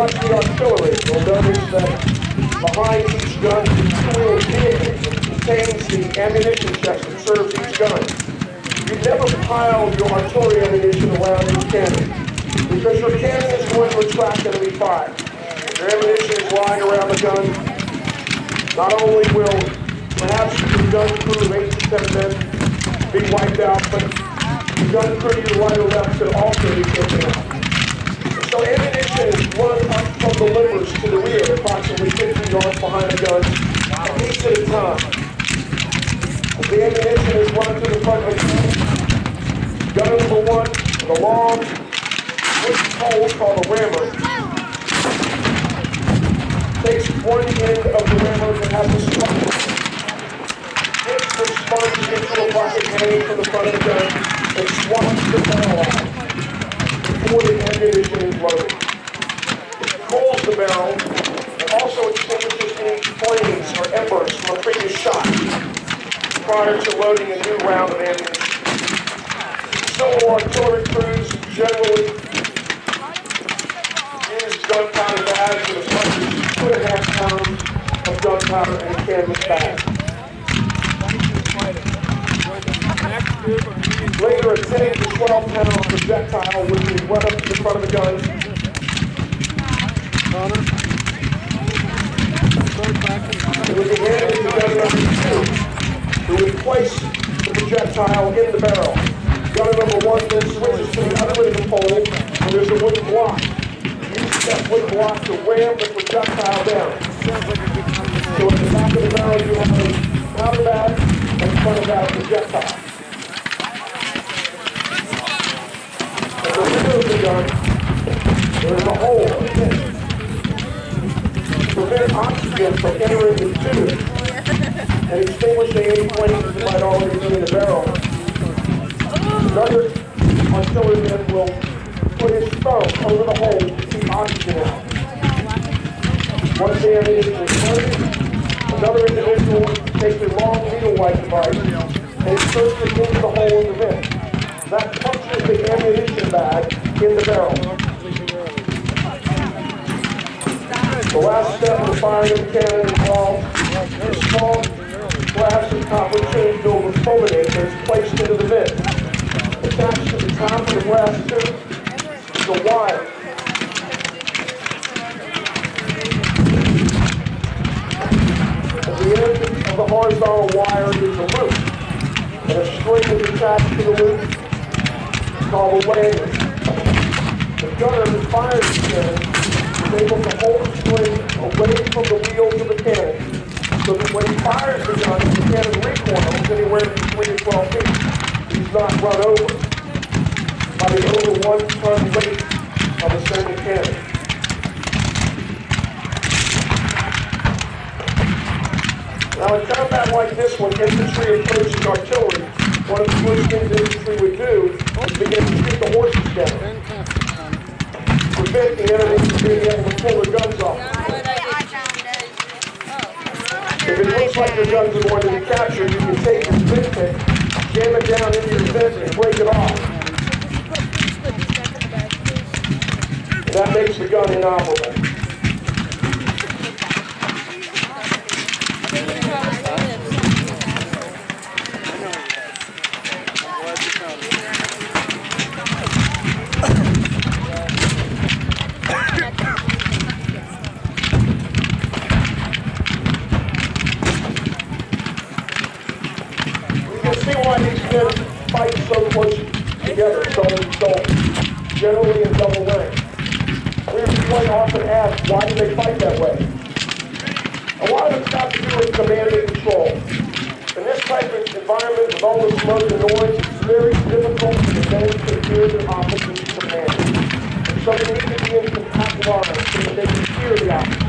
watch the artillery, you'll notice that behind each gun is a two-wheeled vehicle that contains the ammunition chest that serves each gun. You never pile your artillery ammunition around your cannon, because your cannon is going to attract enemy fire. Your ammunition is lying around the gun. Not only will perhaps your gun crew of 8 to 10 men be wiped out, but the gun crew to your right or left could also be taken out. So ammunition is run up from the limbers to the rear, approximately 50 yards behind the gun, a piece at a time. As the ammunition is run to the front of the gun number one, the long wooden pole called a rammer, takes one end of the rammer that has a sponge. Takes the sponge into a bucket hanging from the front of the gun and swats the barrel out before the ammunition is loaded. It cools the barrel and also extinguishes any flames or embers from a previous shot prior to loading a new round of ammunition. Civil artillery crews generally use gunpowder bags with as much as 2.5 pounds of gunpowder in a canvas bag. Later, a 10 to 12 pound projectile would be run up to the front of the gun. It would be handed to gun number 2, who would place the projectile in the barrel. Gun number 1 then switches to the other end of the pole, and there's a wooden block. Use that wooden block to ram the projectile down. So at the back of the barrel, you have a powder bag and front of that projectile. At the rear of the gun, there is a hole, a pin, to prevent oxygen from entering the tube and extinguishing any flames that might already be in the barrel. Another artilleryman will put his thumb over the hole to keep oxygen out. Once the ammunition is loaded, another individual takes a long needle-like device and inserts it into the hole in the vent. That punctures the ammunition bag in the barrel. The last step of firing the cannon involves a small glass of copper tin filled with fulminate that is placed into the vent. Attached to the top of the glass tube is a wire. At the end of the horizontal wire is a loop, and a string is attached to the loop called a lanyard. The gunner who fires the cannon is able to hold the string away from the wheels of the cannon, so that when he fires the gun, the cannon recoils anywhere between 3 to 12 feet. He's not run over by the over 1 ton weight of a single cannon. Now in combat like this, when infantry approaches artillery, one of the first things infantry would do is begin to shoot the horses down. Prevent the enemy from being able to pull their guns off. If it looks like your guns are going to be captured, you can take your vent pick, jam it down into your vent and break it off. That makes the gun inoperable. Why these men fight so close together, shoulder to shoulder, generally in double rank. We're quite often asked, why do they fight that way? A lot of it's got to do with command and control. In this type of environment, with all the smoke and noise, it's very difficult for the men to hear the opposition's command. And so they need to be in compact lines so that they can hear the opposition.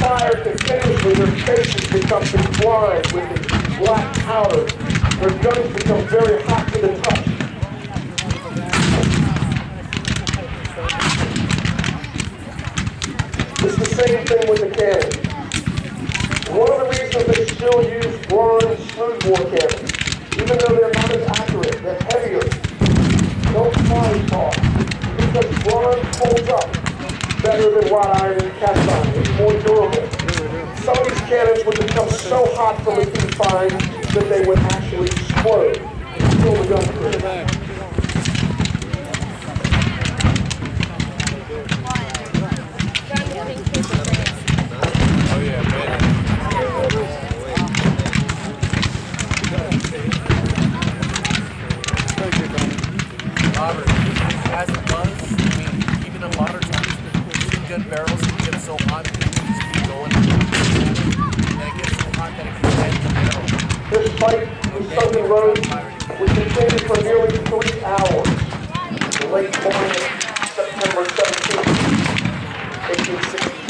fire continuously, their faces become blind with the black powder. Their guns become very hot to the touch. It's the same thing with the cannon. One of the reasons they still use bronze smoothbore cannons, even though they're not as accurate, they're heavier, don't fly as far, because bronze holds up better than wrought iron and cast iron. It's more durable. Some of these cannons would become so hot from the heat fine that they would actually explode and kill the gun crew. Good barrels can get so hot, you just keep going, and it gets so hot that it can bend the barrel. This fight in Sunken Road was continued for nearly 3 hours. The late morning of September 17, 1862.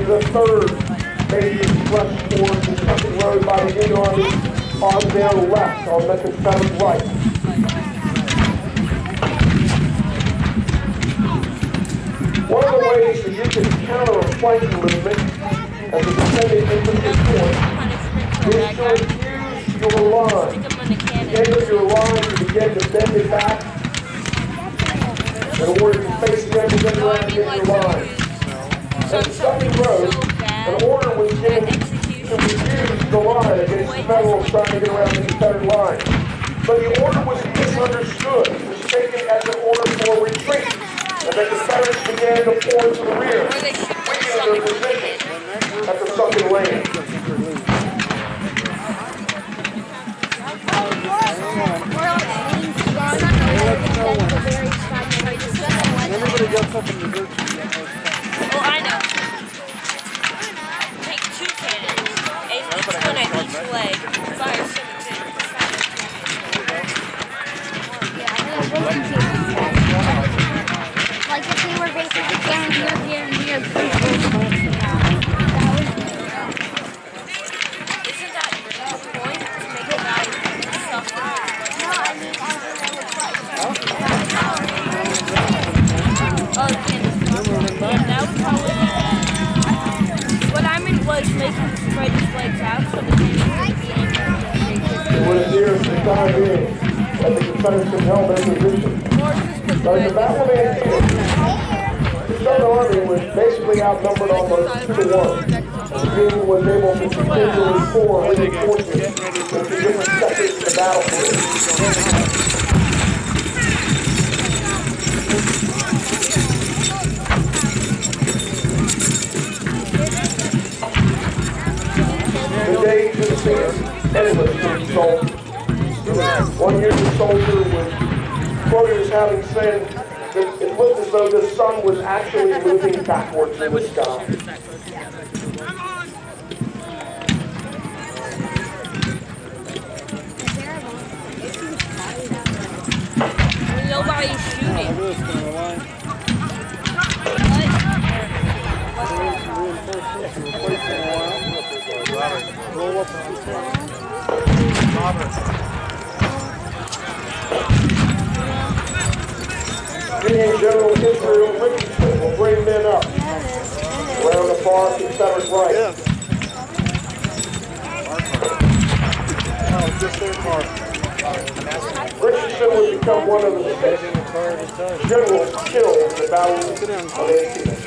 The third major thrust towards the Sunken Road by the Union Army on their left, on the Confederate right. One of the ways that you can counter a flanking movement as a defending infantry force is to infuse your line. At the end of your line, you begin to bend it back in order to face the enemy around the end of your line. At Sunken Road, an order was given to refuse the line against the Federals trying to get around the Confederate line. But the order was misunderstood. It was taken as an order for retreat, and the Confederates began to pour to the rear, weakening their position at the sunken lane. Everybody got something to do. Well, I know. Take 2 cannons, aim each one at each leg, fire 17. Like if we were basically down here. Isn't that the point to make a guy suffer? No, I mean, I don't know Oh, cannons. Yeah, that would probably be what I meant was making spread his legs out so the cannons would be aimed at It would appear for the time being that the Confederates had held their position. But in the Battle of Antietam, the Southern Army was basically outnumbered almost 2-1. The Union was able to continually pour reinforcements into different sectors of the battlefield. The days of peace endless for the soldiers. One Union soldier was quoted as having said that it looked as though the sun was actually moving backwards in the sky. Nobody's shooting. Union General Israel Richardson will bring men up around the far Confederate right. Richardson would become one of the 6 generals killed in the Battle of Antietam.